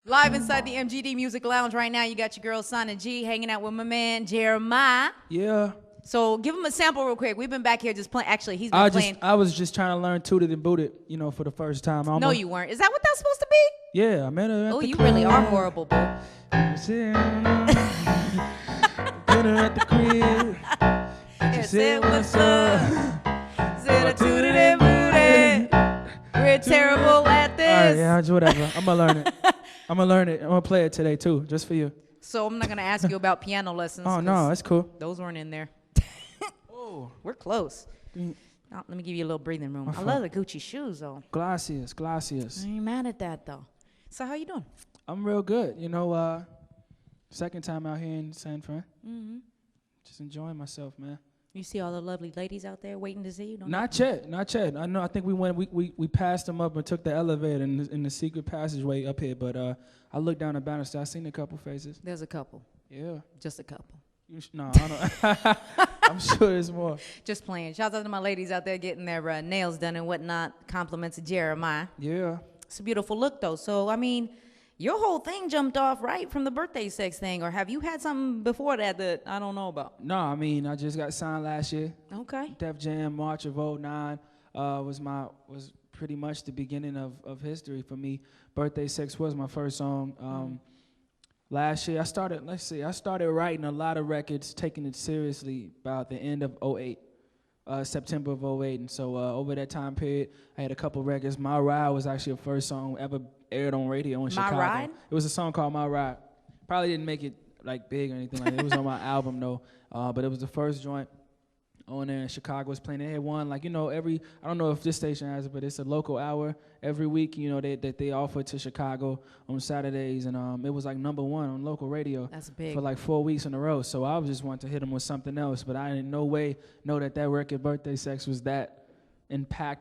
Live inside the MGD Music Lounge right now, you got your girl Sana G hanging out with my man Jeremih. Yeah. So give him a sample real quick. We've been back here just playing. Actually, he's been playing. I was just trying to learn Tooted and Booted, for the first time. No, you weren't. Is that what that's supposed to be? Yeah, I met her at Oh, the you club. really are horrible, boo. Dinner at the crib. She said, what's up? Said I tooted and booted. We're terrible at this. All right, yeah, whatever. I'm going to learn it. I'm going to play it today, too, just for you. So I'm not going to ask you about piano lessons. Oh, no, that's cool. Those weren't in there. Oh. We're close. Now, let me give you a little breathing room. I love the Gucci shoes, though. Gracias. I ain't mad at that, though. So how you doing? I'm real good. Second time out here in San Fran. Mm-hmm. Just enjoying myself, man. You see all the lovely ladies out there waiting to see you? Not yet. I know. I think we passed them up and took the elevator in the secret passageway up here. But I looked down the banister. I seen a couple faces. There's a couple. Yeah. Just a couple. No, I don't. I'm sure there's more. Just playing. Shout out to my ladies out there getting their nails done and whatnot. Compliments to Jeremih. Yeah. It's a beautiful look, though. So, I mean, your whole thing jumped off right from the birthday sex thing. Or have you had something before that I don't know about? No, I just got signed last year. Okay. Def Jam, March of '09 was pretty much the beginning of history for me. Birthday Sex was my first song. Last year, I started writing a lot of records, taking it seriously about the end of '08, September of '08. And so over that time period, I had a couple records. My Ride was actually the first song ever aired on radio in Chicago. My Ride? It was a song called My Ride. Probably didn't make it like big or anything like that. It was on my album though, but it was the first joint on there in Chicago. Was playing. They had one I don't know if this station has it, but it's a local hour every week. That they offer to Chicago on Saturdays, and it was like #1 on local radio. That's big. For like 4 weeks in a row. So I was just wanting to hit them with something else, but I in no way know that record Birthday Sex was that impactful.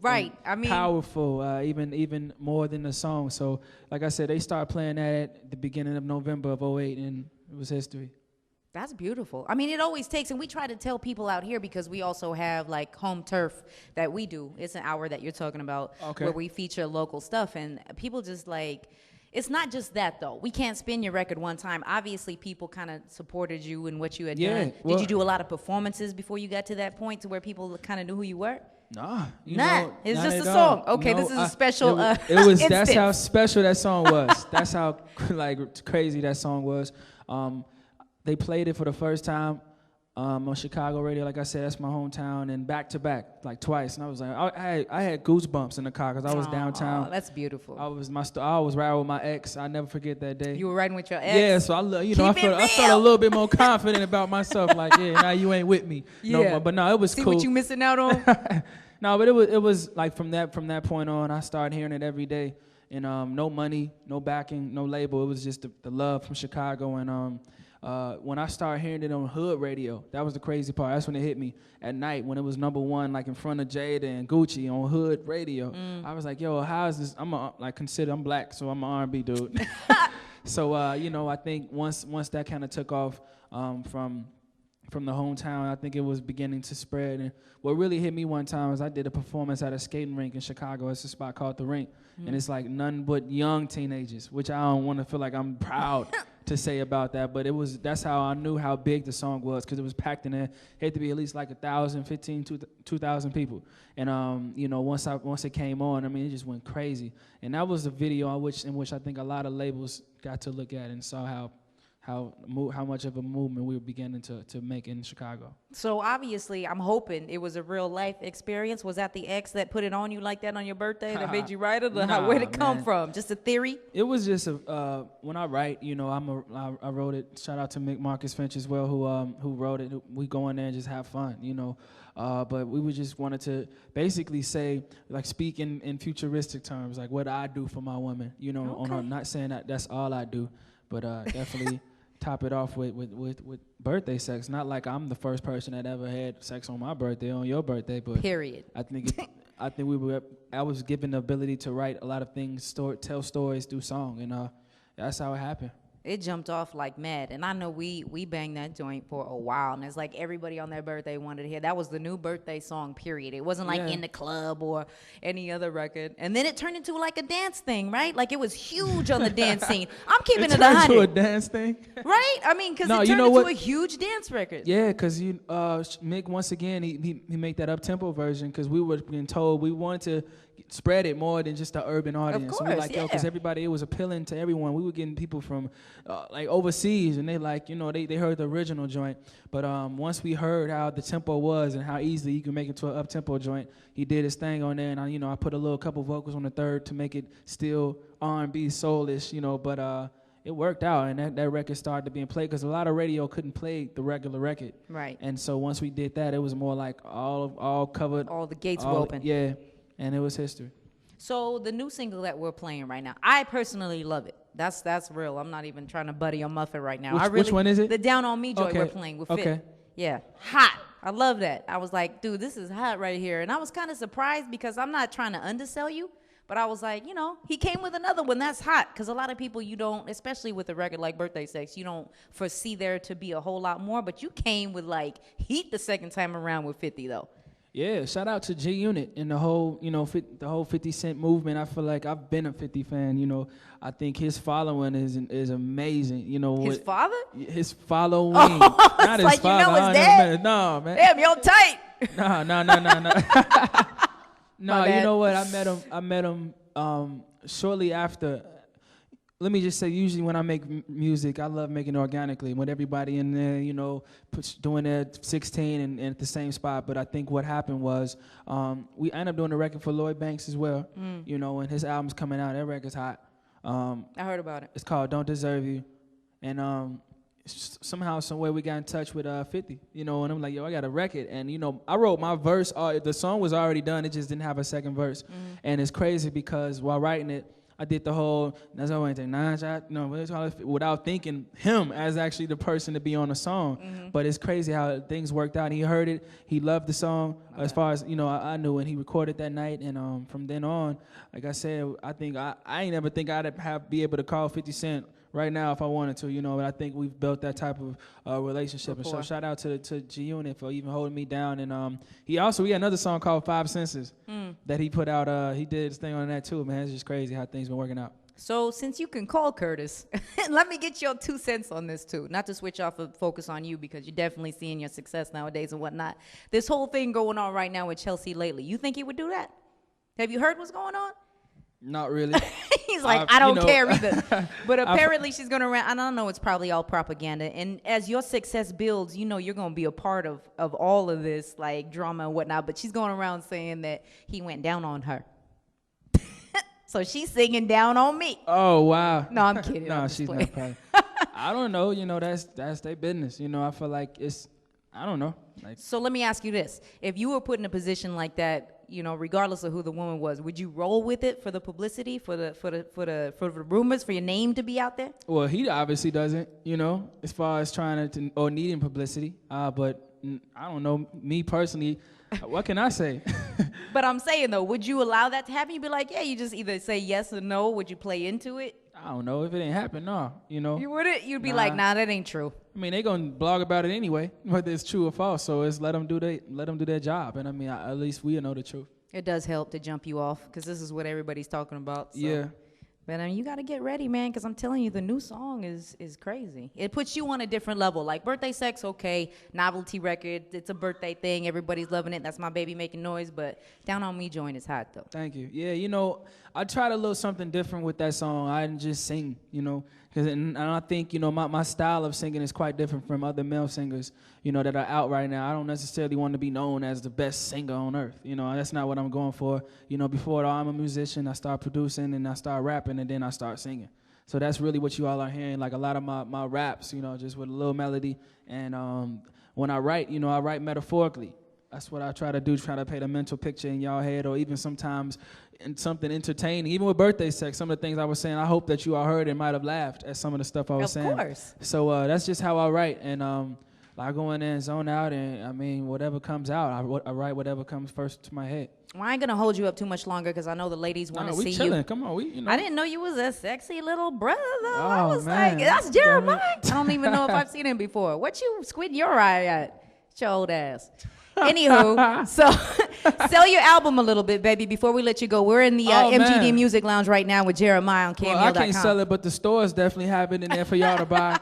Right. I mean, powerful, even more than the song. So like I said, they started playing that at the beginning of November of '08, and it was history. That's beautiful. I mean, it always takes, and we try to tell people out here because we also have like home turf that we do. It's an hour that you're talking about where we feature local stuff, and people just like, it's not just that though. We can't spin your record one time. Obviously, people kind of supported you in what you had done. Did you do a lot of performances before you got to that point to where people kind of knew who you were? Nah, it's not just at a all. song. Okay, No, this is a special. It was. Instance. That's how special that song was. That's how crazy that song was. They played it for the first time on Chicago radio. Like I said, that's my hometown, and back to back, like twice. And I was like, I had goosebumps in the car because I was downtown. That's beautiful. I was riding with my ex. I never forget that day. You were riding with your ex. Yeah, so I felt a little bit more confident about myself. Like, yeah, now you ain't with me. Yeah. No, but no, it was See cool. what you missing out on? No, but it was like from that point on, I started hearing it every day, and no money, no backing, no label. It was just the love from Chicago, and when I started hearing it on hood radio, that was the crazy part. That's when it hit me at night when it was #1, like in front of Jada and Gucci on hood radio. I was like, yo, how is this? I'm black, so I'm an R&B dude. So I think once that kind of took off from the hometown, I think it was beginning to spread. And what really hit me one time was I did a performance at a skating rink in Chicago. It's a spot called The Rink. And it's like none but young teenagers, which I don't want to feel like I'm proud to say about that. But that's how I knew how big the song was, because it was packed in there. It had to be at least like 1,000, 15, 2,000 people. And once it came on, I mean, it just went crazy. And that was the video in which I think a lot of labels got to look at and saw how much of a movement we were beginning to make in Chicago. So obviously, I'm hoping it was a real life experience. Was that the ex that put it on you like that on your birthday that made you write it? Where'd it come from? Just a theory? It was just when I write, I wrote it. Shout out to Marcus Finch as well, who wrote it. We go in there and just have fun, But we just wanted to basically say, like, speak in futuristic terms, like what I do for my woman, on her. Not saying that that's all I do, but definitely top it off with birthday sex. Not like I'm the first person that ever had sex on my birthday, on your birthday, but period. I think I was given the ability to write a lot of things, tell stories through song, and that's how it happened. It jumped off like mad. And I know we banged that joint for a while. And it's like everybody on their birthday wanted to hear. That was the new birthday song, period. It wasn't like in the club or any other record. And then it turned into like a dance thing, right? Like it was huge on the dance scene. I'm keeping it 100. Into a dance thing? Right? I mean, because it turned into a huge dance record. Yeah, because Mick, once again, he made that up-tempo version because we were being told we wanted to spread it more than just the urban audience. Of course, so we're like, yo, because everybody, it was appealing to everyone. We were getting people from like overseas, and they like, they heard the original joint. But once we heard how the tempo was and how easily you can make it to an up-tempo joint, he did his thing on there, and I put a couple vocals on the third to make it still R&B soulish, but it worked out, and that record started being played because a lot of radio couldn't play the regular record. Right. And so once we did that, it was more like all covered. All the gates were open. Yeah. And it was history. So the new single that we're playing right now, I personally love it. That's real. I'm not even trying to buddy or muff it right now. Which one is it? The Down on Me joint we're playing with Fit. Yeah, hot. I love that. I was like, dude, this is hot right here. And I was kind of surprised because I'm not trying to undersell you, but I was like, he came with another one that's hot because a lot of people you don't, especially with a record like Birthday Sex, you don't foresee there to be a whole lot more. But you came with like heat the second time around with 50 though. Yeah, shout out to G Unit and the whole, the whole 50 Cent movement. I feel like I've been a 50 fan. I think his following is amazing. His father? His following. Oh, not his like father. His dad? No, man. Damn, you're tight. No. No, you know what? I met him shortly after. Let me just say, usually when I make music, I love making it organically. With everybody in there, doing their 16 and at the same spot. But I think what happened was we ended up doing a record for Lloyd Banks as well. And his album's coming out. That record's hot. I heard about it. It's called Don't Deserve You. And somehow, some way we got in touch with 50. And I'm like, yo, I got a record. And, I wrote my verse. The song was already done. It just didn't have a second verse. And it's crazy because while writing it, I did the whole, that's all I take 9 shots, without thinking him as actually the person to be on the song. But it's crazy how things worked out. He heard it. He loved the song. As far as, I knew, and he recorded that night. And from then on, like I said, I think I ain't never think I'd be able to call 50 Cent right now if I wanted to, but I think we've built that type of relationship. And so shout out to G Unit for even holding me down. And we got another song called Five Senses that he put out. He did his thing on that too, man. It's just crazy how things been working out. So since you can call Curtis, let me get your 2 cents on this too. Not to switch off of focus on you because you're definitely seeing your success nowadays and whatnot. This whole thing going on right now with Chelsea lately, you think he would do that? Have you heard what's going on? Not really. He's like, I don't care either. But apparently she's going to run. I don't know. It's probably all propaganda. And as your success builds, you're going to be a part of all of this, like drama and whatnot. But she's going around saying that he went down on her. So she's singing Down on Me. Oh, wow. No, I'm kidding. No, she's not probably. I don't know. That's their business. I feel like I don't know. So let me ask you this. If you were put in a position like that, regardless of who the woman was, would you roll with it for the publicity, for the rumors, for your name to be out there? Well, he obviously doesn't, as far as trying to or needing publicity. But I don't know. Me personally, what can I say? But I'm saying though, would you allow that to happen? You'd be like, yeah, you just either say yes or no. Would you play into it? I don't know. If it ain't happened, no. You wouldn't? You'd be like, nah, that ain't true. I mean, they gonna blog about it anyway, whether it's true or false. So it's let them do their job. And I mean, at least we know the truth. It does help to jump you off because this is what everybody's talking about. So. Yeah. But I mean, you got to get ready, man, because I'm telling you, the new song is crazy. It puts you on a different level. Like Birthday Sex, okay, novelty record. It's a birthday thing. Everybody's loving it. That's my baby making noise. But Down on Me joint is hot, though. Thank you. Yeah, I tried a little something different with that song. I didn't just sing, and I think, my style of singing is quite different from other male singers, that are out right now. I don't necessarily want to be known as the best singer on earth. That's not what I'm going for. Before it all, I'm a musician. I start producing and I start rapping and then I start singing. So that's really what you all are hearing. Like a lot of my raps, just with a little melody. And when I write, I write metaphorically. That's what I try to do, try to paint a mental picture in y'all head, or even sometimes in something entertaining. Even with Birthday Sex, some of the things I was saying, I hope that you all heard and might have laughed at some of the stuff I was saying. Of course. So that's just how I write. And I go in there and zone out, and I mean, whatever comes out, I write whatever comes first to my head. Well, I ain't gonna hold you up too much longer because I know the ladies want to see chilling. you. Come on, I didn't know you was a sexy little brother, though. Oh, I was man. like, that's Jeremiah. I don't even know if I've seen him before. What you squinting your eye at? It's your old ass. Anywho, so sell your album a little bit, baby, before we let you go. We're in the MGD Music Lounge right now with Jeremiah on KMEL.com. Well, I can't sell it, but the stores definitely have it in there for y'all to buy.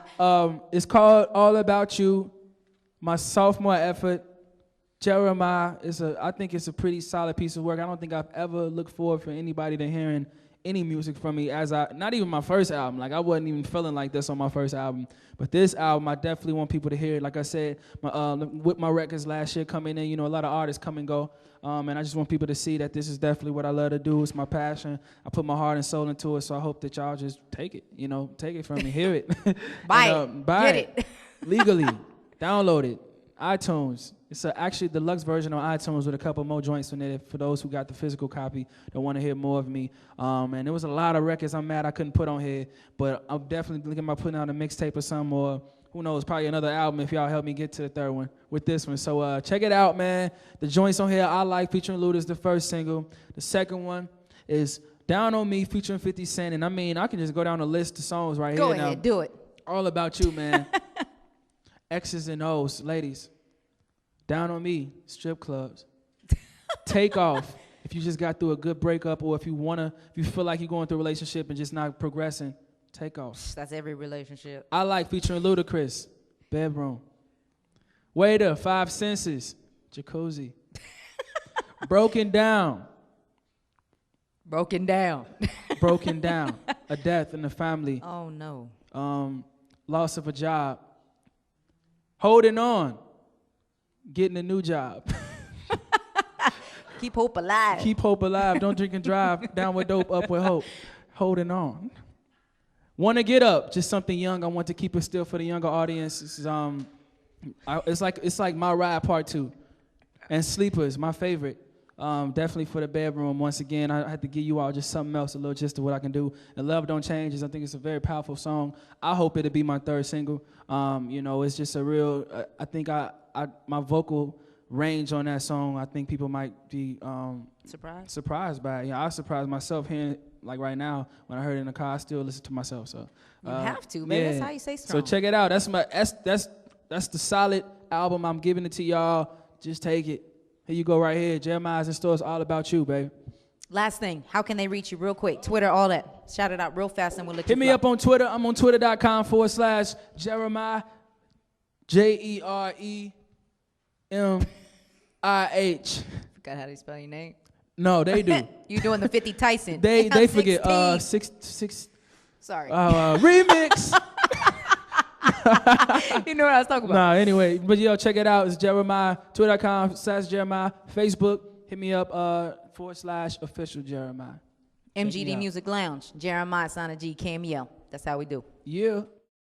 It's called All About You, my sophomore effort. Jeremiah I think it's a pretty solid piece of work. I don't think I've ever looked forward for anybody to hearing any music from me not even my first album. Like I wasn't even feeling like this on my first album. But this album, I definitely want people to hear it. Like I said, with my records last year coming in, a lot of artists come and go. And I just want people to see that this is definitely what I love to do. It's my passion. I put my heart and soul into it. So I hope that y'all just take it, take it from me, hear it. Buy buy it. Legally. Download it. iTunes. It's actually a deluxe version on iTunes with a couple more joints in it for those who got the physical copy that want to hear more of me. And there was a lot of records I'm mad I couldn't put on here, but I'm definitely looking about putting out a mixtape or something, or who knows, probably another album if y'all help me get to the third one with this one. So check it out, man. The joints on here I Like featuring Luda is the first single. The second one is Down on Me featuring 50 Cent. And I can just go down the list of songs right here now. Go ahead, do it. All About You, man. X's and O's, ladies. Down on Me, strip clubs. Take Off, if you just got through a good breakup, or if you feel like you're going through a relationship and just not progressing, Take Off. That's every relationship. I Like featuring Ludacris, Bedroom. Waiter, 5 Senses, Jacuzzi. Broken Down. Broken Down. Broken Down, a death in the family. Oh, no. Loss of a job. Holding On. Getting a new job. Keep hope alive. Keep hope alive. Don't drink and drive. Down with dope, up with hope. Holding On. Want to Get Up. Just something young. I want to keep it still for the younger audience. It's like My Ride Part 2. And Sleepers, my favorite. Definitely for the bedroom. Once again, I had to give you all just something else, a little gist of what I can do. And Love Don't Change I think it's a very powerful song. I hope it'll be my third single. It's just a real, I think my vocal range on that song, I think people might be surprised by it. I surprised myself hearing it, like right now, when I heard it in the car, I still listen to myself. So you have to, man. That's how you say strong. So check it out. That's the solid album. I'm giving it to y'all. Just take it. Here you go right here. Jeremiah's in stores. All About You, baby. Last thing, how can they reach you real quick? Twitter, all that. Shout it out real fast and we'll let you Hit me up on Twitter. I'm on twitter.com/Jeremih, JEREMIH. Forgot how to spell your name? No, they do. You doing the 50 Tyson. They forget. Six. Sorry. Remix. You know what I was talking about. Nah, anyway. But, check it out. It's Jeremiah. Twitter.com/Jeremiah. Facebook, hit me up, /official Jeremiah. MGD Music Lounge. Jeremiah, Sana G, KMEL. That's how we do. Yeah.